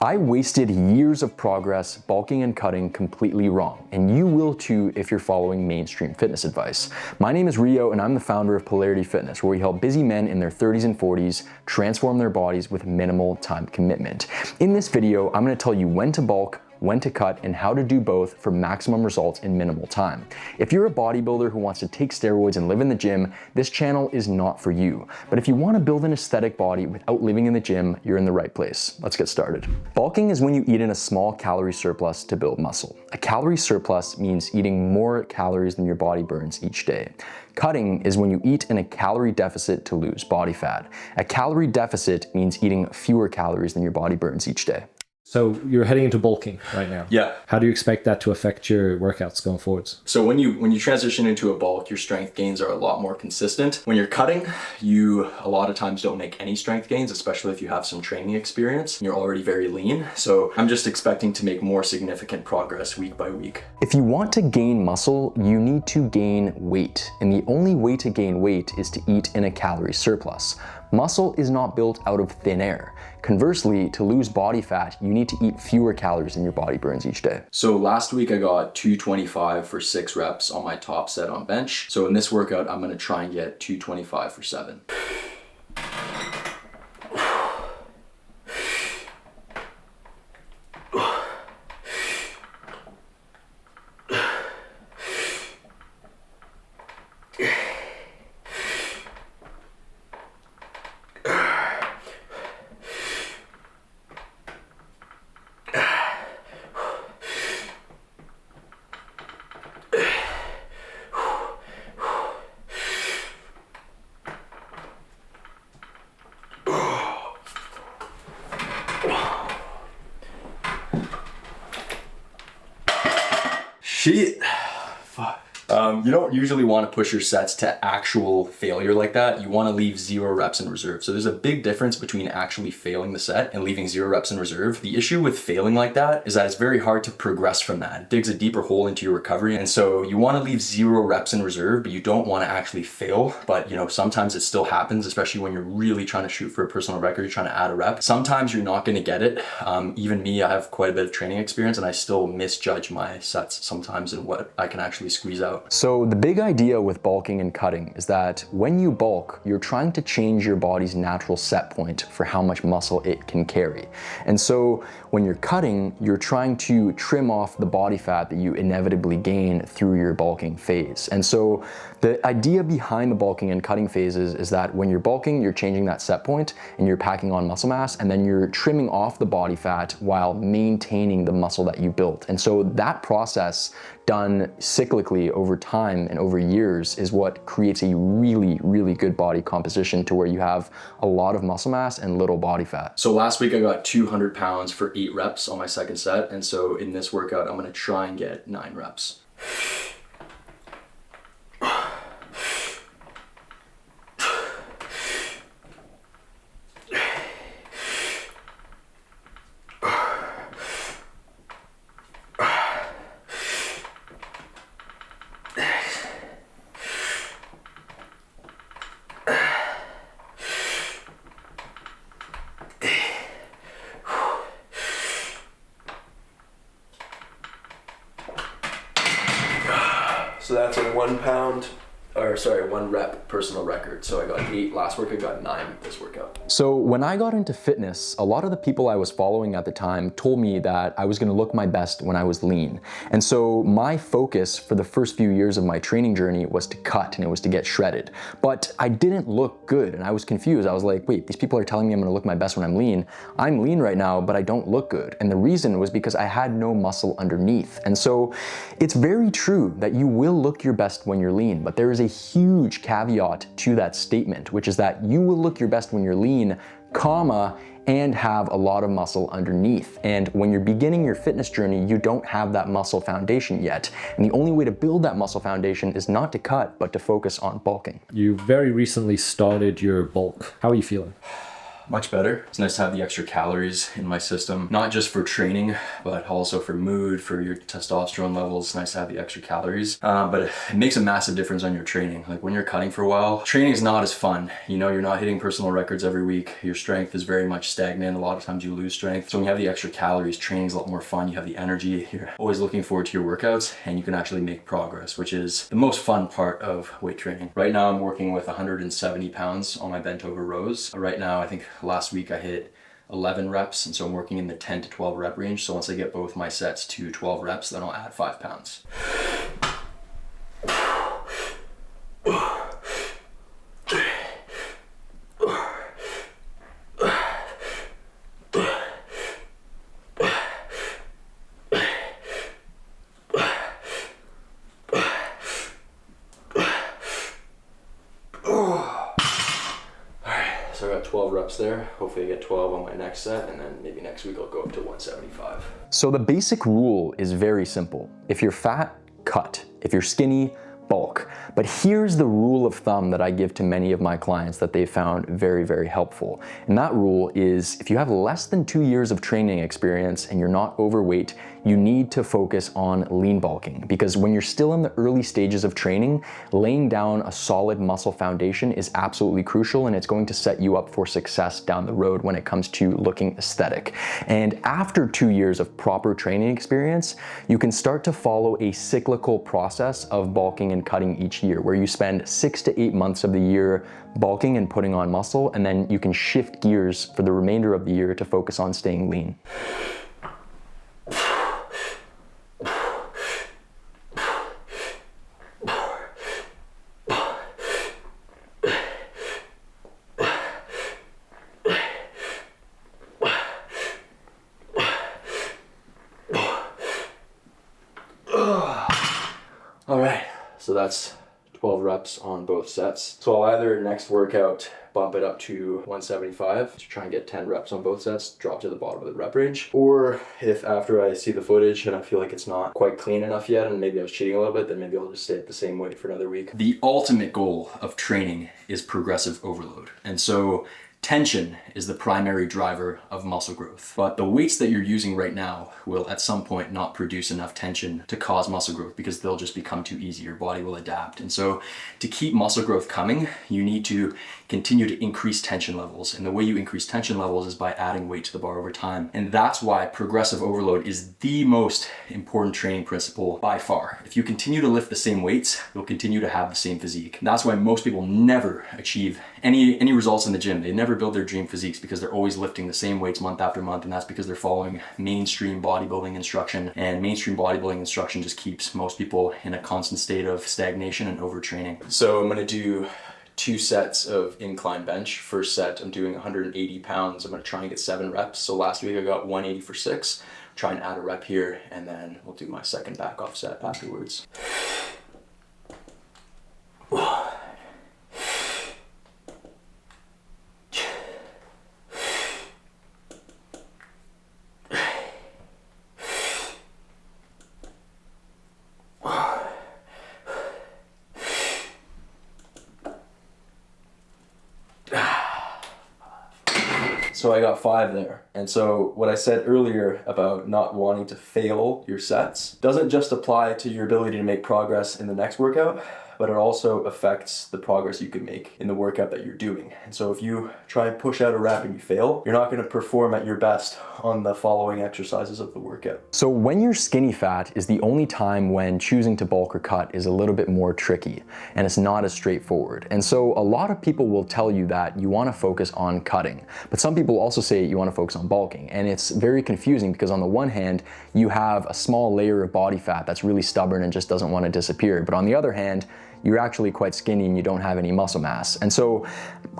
I wasted years of progress bulking and cutting completely wrong, and you will too if you're following mainstream fitness advice. My name is Rio and I'm the founder of Polarity Fitness, where we help busy men in their 30s and 40s transform their bodies with minimal time commitment. In this video, I'm going to tell you when to bulk, when to cut, and how to do both for maximum results in minimal time. If you're a bodybuilder who wants to take steroids and live in the gym, this channel is not for you. But if you want to build an aesthetic body without living in the gym, you're in the right place. Let's get started. Bulking is when you eat in a small calorie surplus to build muscle. A calorie surplus means eating more calories than your body burns each day. Cutting is when you eat in a calorie deficit to lose body fat. A calorie deficit means eating fewer calories than your body burns each day. So you're heading into bulking right now. Yeah. How do you expect that to affect your workouts going forwards? So when you transition into a bulk, your strength gains are a lot more consistent. When you're cutting, you a lot of times don't make any strength gains, especially if you have some training experience. You're already very lean. So I'm just expecting to make more significant progress week by week. If you want to gain muscle, you need to gain weight. And the only way to gain weight is to eat in a calorie surplus. Muscle is not built out of thin air. Conversely, to lose body fat, you need to eat fewer calories than your body burns each day. So last week I got 225 for 6 reps on my top set on bench. So in this workout, I'm gonna try and get 225 for 7. Shit. Fuck. You don't usually want to push your sets to actual failure like that. You want to leave 0 reps in reserve. So there's a big difference between actually failing the set and leaving 0 reps in reserve. The issue with failing like that is that it's very hard to progress from that. It digs a deeper hole into your recovery. And so you want to leave 0 reps in reserve, but you don't want to actually fail. But sometimes it still happens, especially when you're really trying to shoot for a personal record, you're trying to add a rep. Sometimes you're not going to get it. Even me, I have quite a bit of training experience and I still misjudge my sets sometimes and what I can actually squeeze out. So the big idea with bulking and cutting is that when you bulk, you're trying to change your body's natural set point for how much muscle it can carry. And so when you're cutting, you're trying to trim off the body fat that you inevitably gain through your bulking phase. And so the idea behind the bulking and cutting phases is that when you're bulking, you're changing that set point and you're packing on muscle mass, and then you're trimming off the body fat while maintaining the muscle that you built. And so that process done cyclically over time and over years is what creates a really, really good body composition to where you have a lot of muscle mass and little body fat. So last week I got 200 pounds for 8 reps on my second set. And so in this workout, I'm gonna try and get 9 reps. So that's a 1 rep personal record. So I got 8 last work, I got 9 this workout. So when I got into fitness, a lot of the people I was following at the time told me that I was gonna look my best when I was lean. And so my focus for the first few years of my training journey was to cut, and it was to get shredded. But I didn't look good, and I was confused. I was like, wait, these people are telling me I'm gonna look my best when I'm lean. I'm lean right now, but I don't look good. And the reason was because I had no muscle underneath. And so it's very true that you will look your best when you're lean, but there is a huge caveat to that statement, which is that you will look your best when you're lean, and have a lot of muscle underneath. And when you're beginning your fitness journey, you don't have that muscle foundation yet. And the only way to build that muscle foundation is not to cut, but to focus on bulking. You very recently started your bulk. How are you feeling? Much better. It's nice to have the extra calories in my system, not just for training, but also for mood, for your testosterone levels. It's nice to have the extra calories, but it makes a massive difference on your training. Like when you're cutting for a while, training is not as fun. You know, you're not hitting personal records every week. Your strength is very much stagnant. A lot of times you lose strength. So when you have the extra calories, training is a lot more fun. You have the energy. You're always looking forward to your workouts, and you can actually make progress, which is the most fun part of weight training. Right now I'm working with 170 pounds on my bent over rows. Right now, I think last week I hit 11 reps, and so I'm working in the 10 to 12 rep range. So once I get both my sets to 12 reps, then I'll add 5 pounds. So I got 12 reps there. Hopefully I get 12 on my next set, and then maybe next week I'll go up to 175. So the basic rule is very simple. If you're fat, cut. If you're skinny, bulk. But here's the rule of thumb that I give to many of my clients that they found very, very helpful. And that rule is if you have less than 2 years of training experience and you're not overweight, you need to focus on lean bulking, because when you're still in the early stages of training, laying down a solid muscle foundation is absolutely crucial, and it's going to set you up for success down the road when it comes to looking aesthetic. And after 2 years of proper training experience, you can start to follow a cyclical process of bulking and cutting each year, where you spend 6 to 8 months of the year bulking and putting on muscle, and then you can shift gears for the remainder of the year to focus on staying lean. All right, so that's 12 reps on both sets. So I'll either next workout bump it up to 175 to try and get 10 reps on both sets, drop to the bottom of the rep range. Or if after I see the footage and I feel like it's not quite clean enough yet and maybe I was cheating a little bit, then maybe I'll just stay at the same weight for another week. The ultimate goal of training is progressive overload. And so tension is the primary driver of muscle growth. But the weights that you're using right now will at some point not produce enough tension to cause muscle growth, because they'll just become too easy. Your body will adapt. And so to keep muscle growth coming, you need to continue to increase tension levels. And the way you increase tension levels is by adding weight to the bar over time. And that's why progressive overload is the most important training principle by far. If you continue to lift the same weights, you'll continue to have the same physique. And that's why most people never achieve any results in the gym. They never build their dream physiques, because they're always lifting the same weights month after month, and that's because they're following mainstream bodybuilding instruction, and mainstream bodybuilding instruction just keeps most people in a constant state of stagnation and overtraining. So I'm gonna do 2 sets of incline bench. First set, I'm doing 180 pounds. I'm gonna try and get 7 reps. So last week I got 180 for 6. Try and add a rep here, and then we'll do my second back off set afterwards. So I got 5 there. And so what I said earlier about not wanting to fail your sets doesn't just apply to your ability to make progress in the next workout, but it also affects the progress you can make in the workout that you're doing. And so if you try and push out a rep and you fail, you're not gonna perform at your best on the following exercises of the workout. So when you're skinny fat is the only time when choosing to bulk or cut is a little bit more tricky, and it's not as straightforward. And so a lot of people will tell you that you wanna focus on cutting, but some people also say you wanna focus on bulking. And it's very confusing, because on the one hand, you have a small layer of body fat that's really stubborn and just doesn't wanna disappear. But on the other hand, you're actually quite skinny and you don't have any muscle mass. And so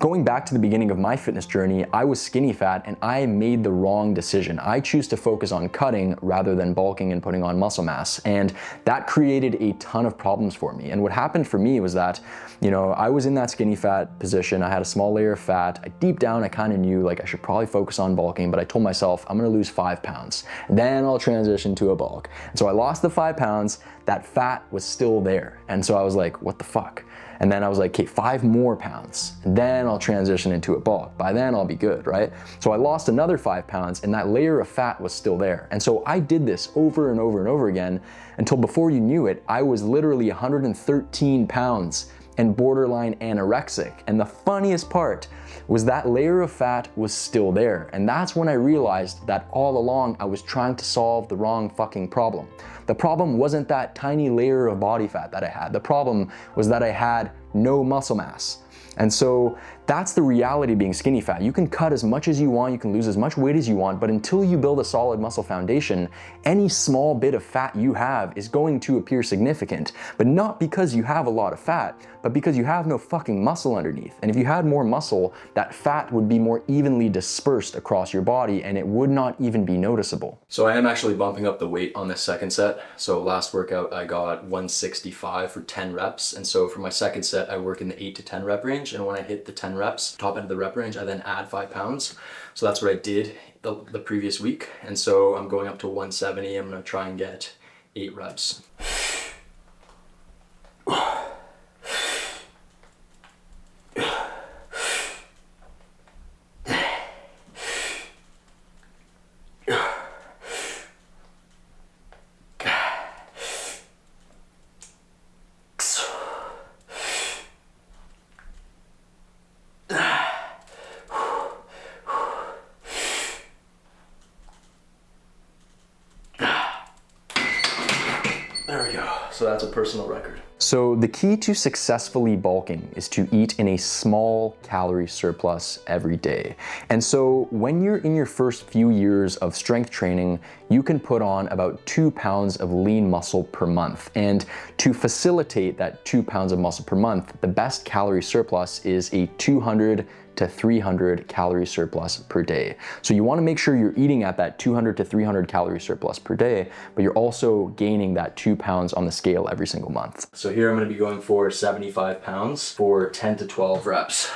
going back to the beginning of my fitness journey, I was skinny fat and I made the wrong decision. I choose to focus on cutting rather than bulking and putting on muscle mass. And that created a ton of problems for me. And what happened for me was that, I was in that skinny fat position. I had a small layer of fat. Deep down, I kind of knew like I should probably focus on bulking, but I told myself I'm gonna lose 5 pounds. Then I'll transition to a bulk. And so I lost the 5 pounds. That fat was still there. And so I was like, what the fuck? And then I was like, okay, 5 more pounds, and then I'll transition into a bulk. By then I'll be good, right? So I lost another 5 pounds and that layer of fat was still there. And so I did this over and over and over again until before you knew it, I was literally 113 pounds and borderline anorexic. And the funniest part was that layer of fat was still there. And that's when I realized that all along I was trying to solve the wrong fucking problem. The problem wasn't that tiny layer of body fat that I had. The problem was that I had no muscle mass. And so that's the reality of being skinny fat. You can cut as much as you want, you can lose as much weight as you want, but until you build a solid muscle foundation, any small bit of fat you have is going to appear significant, but not because you have a lot of fat, but because you have no fucking muscle underneath. And if you had more muscle, that fat would be more evenly dispersed across your body and it would not even be noticeable. So I am actually bumping up the weight on this second set. So last workout I got 165 for 10 reps. And so for my second set, I work in the 8 to 10 rep range. And when I hit the 10 reps, top end of the rep range, I then add 5 pounds. So that's what I did the previous week. And so I'm going up to 170. I'm gonna try and get 8 reps. There we go. So that's a personal record. So the key to successfully bulking is to eat in a small calorie surplus every day. And so when you're in your first few years of strength training, you can put on about 2 pounds of lean muscle per month. And to facilitate that 2 pounds of muscle per month, the best calorie surplus is a 200 to 300 calorie surplus per day. So you wanna make sure you're eating at that 200 to 300 calorie surplus per day, but you're also gaining that 2 pounds on the scale every single month. So here I'm gonna be going for 75 pounds for 10 to 12 reps.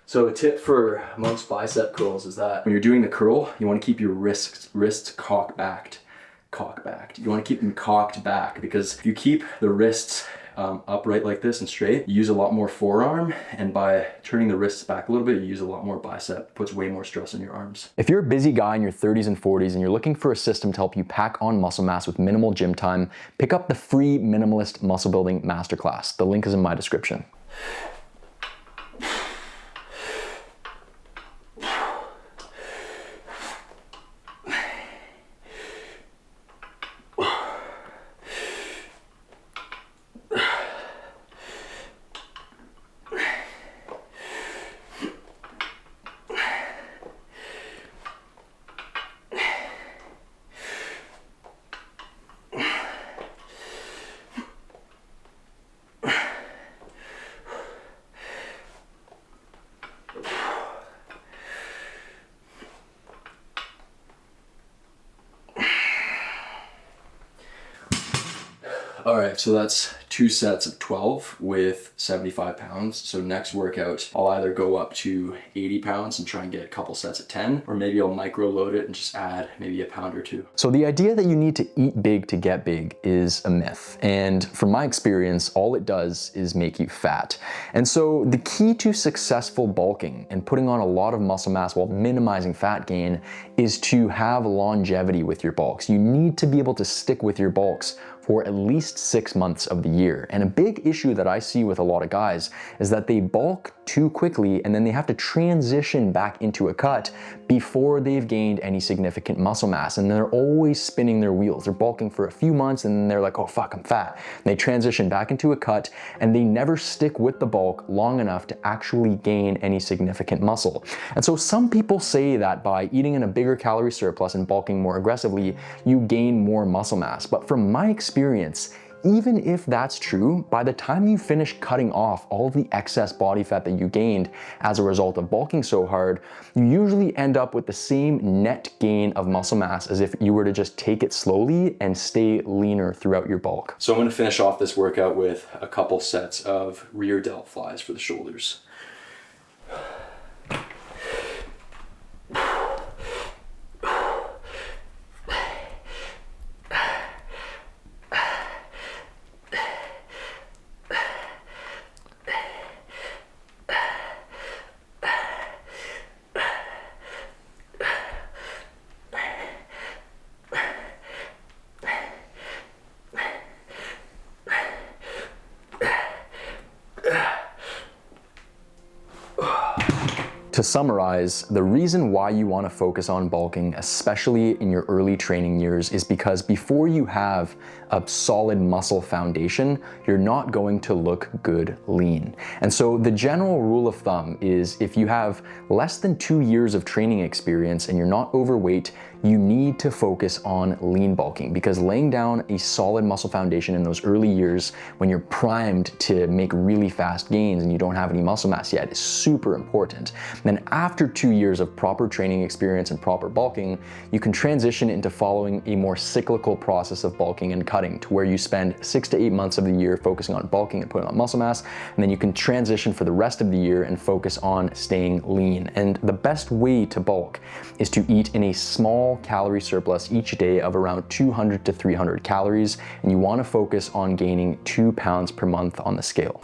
So a tip for most bicep curls is that when you're doing the curl, you want to keep your wrists cock-backed. You want to keep them cocked back, because if you keep the wrists upright like this and straight, you use a lot more forearm, and by turning the wrists back a little bit, you use a lot more bicep. Puts way more stress on your arms. If you're a busy guy in your 30s and 40s and you're looking for a system to help you pack on muscle mass with minimal gym time, pick up the free Minimalist Muscle Building Masterclass. The link is in my description. All right, so that's 2 sets of 12 with 75 pounds. So next workout, I'll either go up to 80 pounds and try and get a couple sets of 10, or maybe I'll micro load it and just add maybe a pound or 2. So the idea that you need to eat big to get big is a myth. And from my experience, all it does is make you fat. And so the key to successful bulking and putting on a lot of muscle mass while minimizing fat gain is to have longevity with your bulks. You need to be able to stick with your bulks for at least 6 months of the year. And a big issue that I see with a lot of guys is that they bulk too quickly, and then they have to transition back into a cut before they've gained any significant muscle mass. And they're always spinning their wheels. They're bulking for a few months and then they're like, oh fuck, I'm fat. And they transition back into a cut and they never stick with the bulk long enough to actually gain any significant muscle. And so some people say that by eating in a bigger calorie surplus and bulking more aggressively, you gain more muscle mass. But from my experience, even if that's true, by the time you finish cutting off all the excess body fat that you gained as a result of bulking so hard, you usually end up with the same net gain of muscle mass as if you were to just take it slowly and stay leaner throughout your bulk. So I'm gonna finish off this workout with a couple sets of rear delt flies for the shoulders. To summarize, the reason why you want to focus on bulking, especially in your early training years, is because before you have a solid muscle foundation, you're not going to look good lean. And so the general rule of thumb is if you have less than 2 years of training experience and you're not overweight, you need to focus on lean bulking, because laying down a solid muscle foundation in those early years when you're primed to make really fast gains and you don't have any muscle mass yet is super important. Then after 2 years of proper training experience and proper bulking, you can transition into following a more cyclical process of bulking and cutting, to where you spend 6 to 8 months of the year focusing on bulking and putting on muscle mass, and then you can transition for the rest of the year and focus on staying lean. And the best way to bulk is to eat in a small calorie surplus each day of around 200 to 300 calories, and you want to focus on gaining 2 pounds per month on the scale.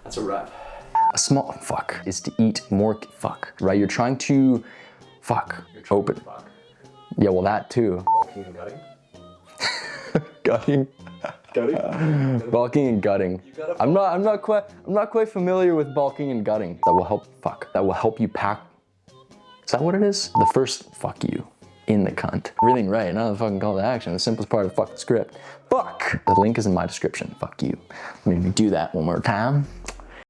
That's a wrap. A small fuck is to eat more fuck, right? You're trying to open. Yeah, well that too. Bulking and gutting? Gutting. Gutting? Bulking and gutting. I'm not quite familiar with bulking and gutting. That will help you pack. Is that what it is? The first fuck you in the cunt. Everything right, not the fucking call to action. The simplest part of fuck the script. Fuck! The link is in my description. Fuck you. Let me do that one more time.